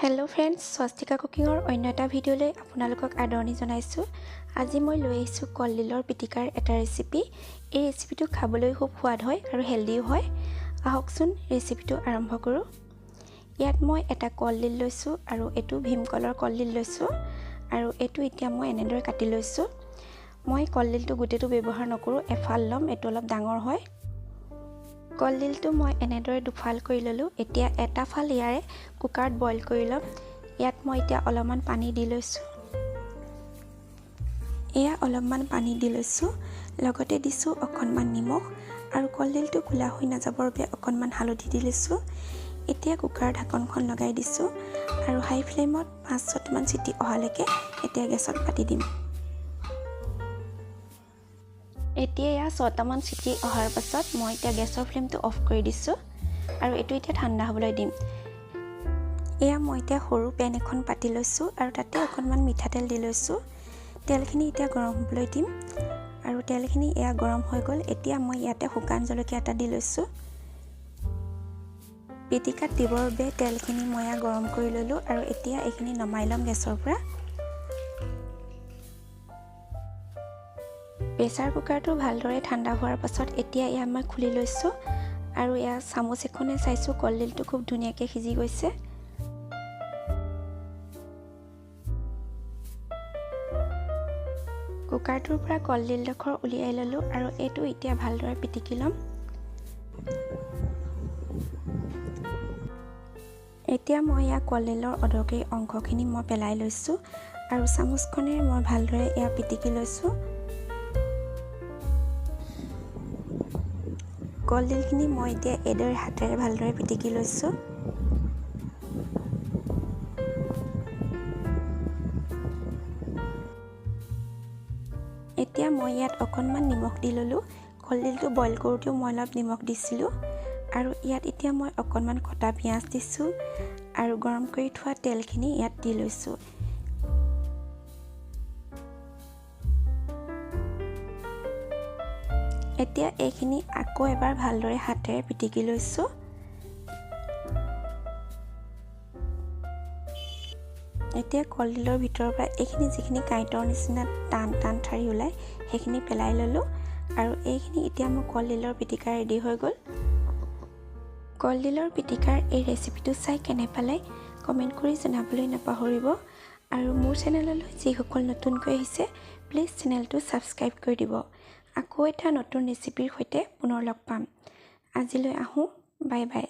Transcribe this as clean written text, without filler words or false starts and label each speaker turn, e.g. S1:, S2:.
S1: Hello friends, Swastika कुकिंगर अन्य এটা ভিডিঅ'লৈ আপোনালোকক আদৰণি জনাইছোঁ। আজি মই লৈ আহিছোঁ কলডিলৰ পিটিকাৰ এটা ৰেচিপি। এই ৰেচিপিটো খাবলৈ খুব সোৱাদ হয় আৰু হেলদিও হয়। আহকচোন ৰেচিপিটো আৰম্ভ কৰোঁ। ইয়াত মই এটা কলডিল লৈছোঁ আৰু এটো ভীমকলৰ কলডিল লৈছোঁ আৰু এটো এতিয়া মই এনেদৰে কাটি লৈছোঁ। মই কলডিলটো গোটেটো ব্যৱহাৰ নকৰোঁ, এফাল লম, এটো অলপ ডাঙৰ হয়। কলডিলটো মই এনেদৰে দুফাল কৰি ললোঁ। এতিয়া এটা ফাল ইয়াৰে কুকাৰত বইল কৰি লম। ইয়াত মই এতিয়া অলপমান পানী দি লৈছোঁ। এয়া অলপমান পানী দি লৈছোঁ, লগতে দিছোঁ অকণমান নিমখ আৰু কলডিলটো কোলা হৈ নাযাবৰ বাবে অকণমান হালধি দি লৈছোঁ। এতিয়া কুকাৰৰ ঢাকনখন লগাই দিছোঁ আৰু হাই ফ্লেমত 5-6মান চিটি অহালৈকে এতিয়া গেছত পাতি দিম। এতিয়া 6টামান চিটি অহাৰ পাছত মই এতিয়া গেছৰ ফ্লেমটো অফ কৰি দিছোঁ আৰু এটো এতিয়া ঠাণ্ডা হ'বলৈ দিম। এয়া মই এতিয়া সৰু পেন এখন পাতি লৈছোঁ আৰু তাতে অকণমান মিঠাতেল দি লৈছোঁ। তেলখিনি এতিয়া গৰম হ'বলৈ দিম আৰু তেলখিনি এয়া গৰম হৈ গ'ল। এতিয়া মই ইয়াতে শুকান জলকীয়া এটা দি লৈছোঁ। পিটিকাত দিবৰ বাবে তেলখিনি মই গৰম কৰি ল'লোঁ আৰু এতিয়া এইখিনি নমাই ল'ম গেছৰ পৰা। প্ৰেছাৰ কুকাৰটো ভালদৰে ঠাণ্ডা হোৱাৰ পাছত এতিয়া এয়া মই খুলি লৈছোঁ আৰু এয়া চামুচ এখনে চাইছোঁ কলডিলটো খুব ধুনীয়াকৈ সিজি গৈছে। কুকাৰটোৰ পৰা কলডিলডোখৰ উলিয়াই ল'লোঁ আৰু এইটো এতিয়া ভালদৰে পিটিকি ল'ম। এতিয়া মই এয়া কলডিলৰ অদৰকাৰী অংশখিনি মই পেলাই লৈছোঁ আৰু চামুচখনে মই ভালদৰে এয়া পিটিকি লৈছোঁ। কলডিলখিনি মই এতিয়া এইদৰে হাতেৰে ভালদৰে পিটিকি লৈছোঁ। এতিয়া মই ইয়াত অকণমান নিমখ দি ল'লোঁ। কলডিলটো বইল কৰোঁতেও মই অলপ নিমখ দিছিলোঁ আৰু ইয়াত এতিয়া মই অকণমান কটা পিঁয়াজ দিছোঁ আৰু গৰম কৰি থোৱা তেলখিনি ইয়াত দি লৈছোঁ। এতিয়া এইখিনি আকৌ এবাৰ ভালদৰে হাতেৰে পিটিকি লৈছোঁ। এতিয়া কলডিলৰ ভিতৰৰ পৰা এইখিনি যিখিনি কাঁইটৰ নিচিনা টান টান ঠাৰি ওলায় সেইখিনি পেলাই ল'লোঁ আৰু এইখিনি এতিয়া মোৰ কলডিলৰ পিটিকা ৰেডি হৈ গ'ল। কলডিলৰ পিটিকাৰ এই ৰেচিপিটো চাই কেনে পালে কমেণ্ট কৰি জনাবলৈ নাপাহৰিব আৰু মোৰ চেনেললৈ যিসকল নতুনকৈ আহিছে প্লিজ চেনেলটো ছাবস্ক্ৰাইব কৰি দিব। আকৌ এটা নতুন ৰেচিপিৰ সৈতে পুনৰ লগ পাম। আজিলৈ আহোঁ, বাই বাই।